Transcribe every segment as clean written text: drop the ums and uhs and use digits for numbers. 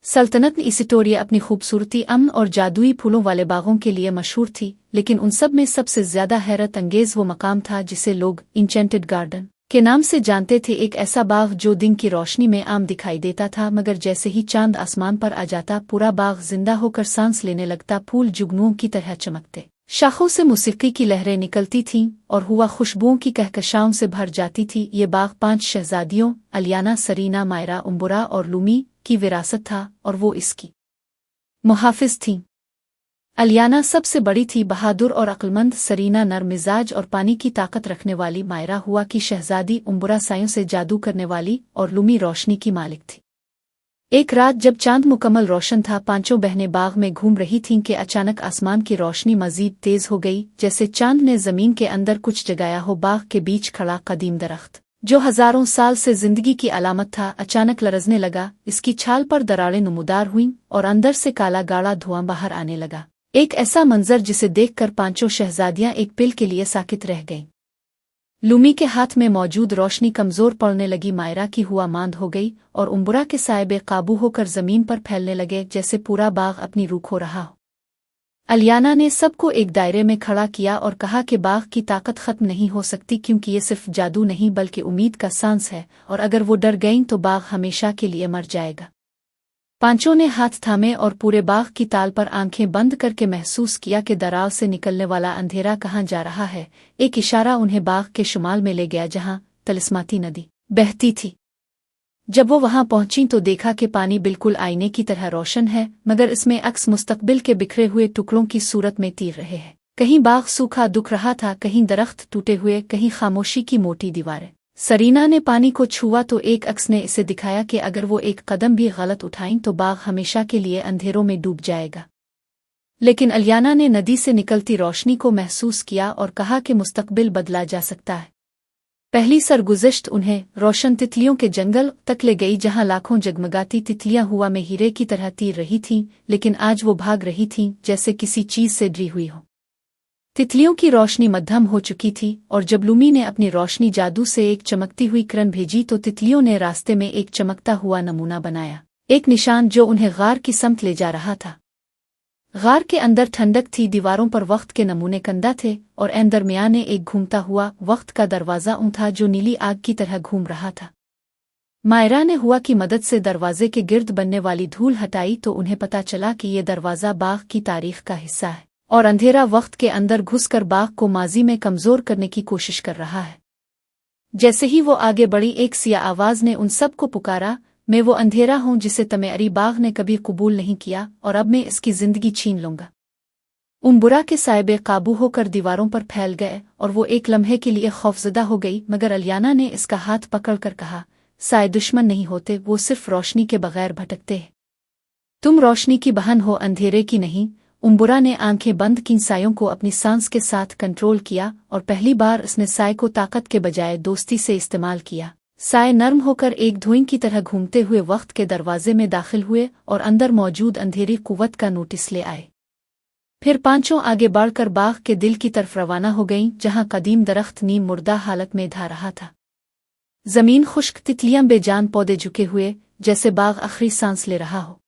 सल्तनत इसिटोरिया अपनी खूबसूरती, अमन और जादुई फूलों वाले बागों के लिए मशहूर थी, लेकिन उन सब में सबसे ज्यादा हैरत अंगेज वो मकाम था जिसे लोग इंचेंटेड गार्डन के नाम से जानते थे। एक ऐसा बाग जो दिन की रोशनी में आम दिखाई देता था, मगर जैसे ही चांद आसमान पर आ जाता पूरा बाग जिंदा होकर सांस लेने लगता। फूल जुगनुओं की तरह चमकते, शाखों से मौसीकी की लहरें निकलती थीं और हुआ खुशबुओं की कहकशाओं से भर जाती थी। ये बाग 5 शहजादियों अलियाना, सरीना, मायरा, उम्बुरा और लूमी की विरासत था और वो इसकी मुहाफिज थीं। अलियाना सबसे बड़ी थी, बहादुर और अक्लमंद। सरीना नरम मिजाज और पानी की ताकत रखने वाली। मायरा हुआ की शहजादी। उम्बुरा सायों से जादू करने वाली और लूमी रोशनी की मालिक थी। एक रात जब चांद मुकम्मल रोशन था, 5 बहनें बाग में घूम रही थीं कि अचानक आसमान की रोशनी मजीद तेज हो गई, जैसे चांद ने जमीन के अंदर कुछ जगाया हो। बाग के बीच खड़ा कदीम दरख्त जो हजारों साल से जिंदगी की अलामत था, अचानक लरजने लगा। इसकी छाल पर दरारें नमूदार हुईं और अंदर से काला गाढ़ा धुआं बाहर आने लगा। एक ऐसा मंजर जिसे देखकर 5 शहजादियां एक पल के लिए साकित रह गईं। लूमी के हाथ में मौजूद रोशनी कमजोर पड़ने लगी। मायरा की हुआ मांद हो गई और उम्बुरा के साए बेकाबू होकर जमीन पर फैलने लगे, जैसे पूरा बाग अपनी रूख हो रहा हो। अलियाना ने सबको एक दायरे में खड़ा किया और कहा कि बाग की ताकत खत्म नहीं हो सकती, क्योंकि ये सिर्फ जादू नहीं बल्कि उम्मीद का सांस है, और अगर वो डर गईं तो बाग हमेशा के लिए मर जाएगा। 5 ने हाथ थामे और पूरे बाग की ताल पर आंखें बंद करके महसूस किया कि दरार से निकलने वाला अंधेरा कहाँ जा रहा है। एक इशारा उन्हें बाग के शुमाल में ले गया, जहाँ तलिस्माती नदी बहती थी। जब वो वहां पहुंची तो देखा कि पानी बिल्कुल आईने की तरह रोशन है, मगर इसमें अक्स मुस्तकबिल के बिखरे हुए टुकड़ों की सूरत में तीर रहे हैं। कहीं बाग सूखा दुख रहा था, कहीं दरख्त टूटे हुए, कहीं खामोशी की मोटी दीवारें। सरीना ने पानी को छुआ तो एक अक्स ने इसे दिखाया कि अगर वो एक कदम भी गलत उठाएं तो बाग हमेशा के लिए अंधेरों में डूब जाएगा। लेकिन अलियाना ने नदी से निकलती रोशनी को महसूस किया और कहा कि मुस्तकबिल बदला जा सकता है। पहली सरगुज़श्त उन्हें रोशन तितलियों के जंगल तक ले गई, जहां लाखों जगमगाती तितलियां हुआ में हीरे की तरह तीर रही थीं, लेकिन आज वो भाग रही थीं जैसे किसी चीज से डरी हुई हो। तितलियों की रोशनी मध्यम हो चुकी थी और जब लूमी ने अपनी रोशनी जादू से एक चमकती हुई किरण भेजी तो तितलियों ने रास्ते में एक चमकता हुआ नमूना बनाया, एक निशान जो उन्हें गार की समत ले जा रहा था। गार के अंदर ठंडक थी, दीवारों पर वक्त के नमूने कंदा थे और एन दरमियान एक घूमता हुआ वक्त का दरवाज़ा था जो नीली आग की तरह घूम रहा था। मायरा ने हुआ की मदद से दरवाजे के गिर्द बनने वाली धूल हटाई तो उन्हें पता चला कि ये दरवाज़ा बाग की तारीख का हिस्सा है और अंधेरा वक्त के अंदर घुसकर बाग को माजी में कमजोर करने की कोशिश कर रहा है। जैसे ही वो आगे बढ़ी, एक सिया आवाज ने उन सब को पुकारा, मैं वो अंधेरा हूं जिसे तमेअरी बाग ने कभी कबूल नहीं किया और अब मैं इसकी जिंदगी छीन लूंगा। उम्बुरा के साए बेकाबू होकर दीवारों पर फैल गए और वो एक लम्हे के लिए खौफजदा हो गई, मगर अलियाना ने इसका हाथ पकड़कर कहा, साए दुश्मन नहीं होते, वो सिर्फ रोशनी के बगैर भटकते हैं। तुम रोशनी की बहन हो, अंधेरे की नहीं। उम्बुरा ने आंखें बंद की, सायों को अपनी सांस के साथ कंट्रोल किया और पहली बार उसने साए को ताकत के बजाय दोस्ती से इस्तेमाल किया। साए नर्म होकर एक धुएं की तरह घूमते हुए वक्त के दरवाजे में दाखिल हुए और अंदर मौजूद अंधेरी कुव्वत का नोटिस ले आए। फिर 5 आगे बढ़कर बाग के दिल की तरफ रवाना हो गईं, जहां कदीम दरख्त नीम मुर्दा हालत में धा रहा था। जमीन खुश्क, तितलियां बेजान, पौधे झुके हुए, जैसे बाग आखिरी सांस ले रहा हो।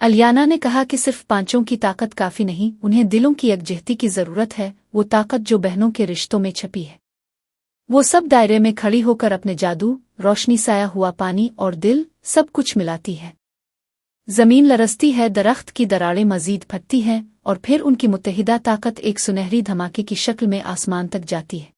अलियाना ने कहा कि सिर्फ 5 की ताकत काफी नहीं, उन्हें दिलों की यकजहती की जरूरत है, वो ताकत जो बहनों के रिश्तों में छपी है। वो सब दायरे में खड़ी होकर अपने जादू, रोशनी, साया हुआ पानी और दिल सब कुछ मिलाती है। जमीन लरसती है, दरख्त की दरारें मजीद फटती हैं और फिर उनकी मुत्तहिदा ताकत एक सुनहरी धमाके की शक्ल में आसमान तक जाती है।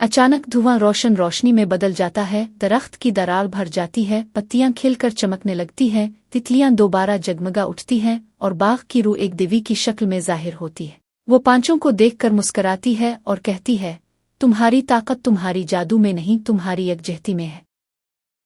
अचानक धुआं रोशन रोशनी में बदल जाता है, दरख्त की दरार भर जाती है, पत्तियां खिलकर चमकने लगती हैं, तितलियां दोबारा जगमगा उठती हैं और बाग की रूह एक देवी की शक्ल में जाहिर होती है। वो 5 को देखकर मुस्कुराती है और कहती है, तुम्हारी ताकत तुम्हारी जादू में नहीं, तुम्हारी यकजहती में है।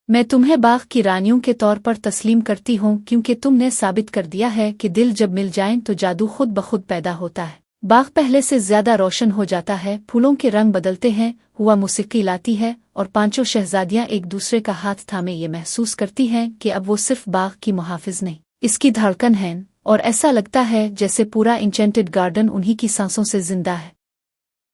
मैं तुम्हें बाग की रानियों के तौर पर तस्लीम करती हूँ, क्योंकि तुमने साबित कर दिया है कि दिल जब मिल जाएं तो जादू खुद ब खुद पैदा होता है। बाग पहले से ज्यादा रोशन हो जाता है, फूलों के रंग बदलते हैं, हुआ मौसीकी लाती है और 5 शहजादियां एक दूसरे का हाथ थामे ये महसूस करती हैं कि अब वो सिर्फ बाग की मुहाफिज नहीं, इसकी धड़कन है, और ऐसा लगता है जैसे पूरा इंचेंटेड गार्डन उन्हीं की सांसों से जिंदा है।